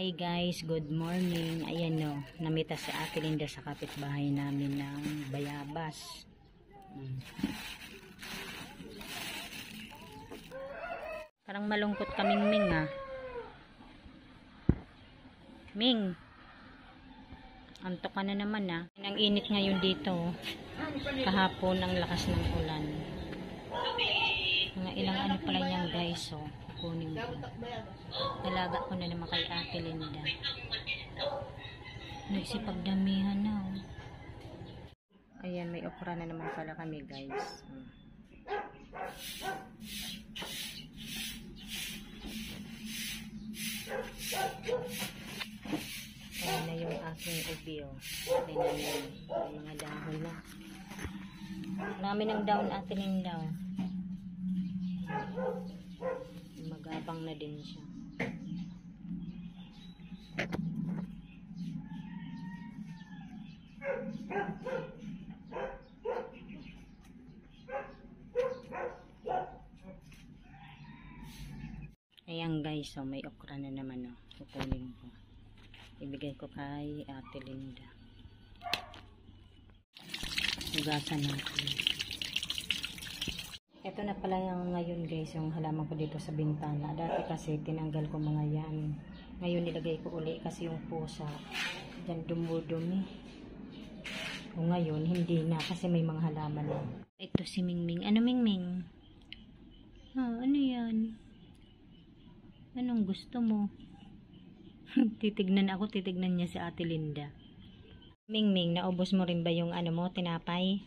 Hi guys, good morning. Ayan no, namita si Ate Linda sa kapitbahay namin ng bayabas. Parang malungkot kaming Ming ah. Ming, antok ka na naman ah. Ang init ngayon dito. Kahapon ang lakas ng ulan. Mga ilang ano pala yan guys oh. Kunin ko. Alaga ko na naman kay Ate Linda. Nagsipagdamihan na oh. Ayan, may okra na naman pala kami guys. Ayan na yung aking ubi oh. Tingnan nyo. May mga dahon na. Marami ng dahon Ate Linda oh. Magabang na din siya. Ayan guys, so may okra na naman oh. Kukunin ko. Ibigay ko kay Ate Linda. Hugasan natin. Ito na pala yung ngayon guys, yung halaman ko dito sa bintana. Dati kasi tinanggal ko mga yan. Ngayon nilagay ko uli kasi yung pusa dyan dumudumi. O ngayon hindi na kasi may mga halaman na. Ito si Mingming. Ano Mingming? Ano yan? Anong gusto mo? Titignan ako, titignan niya si Ate Linda. Mingming, naubos mo rin ba yung ano mo, tinapay?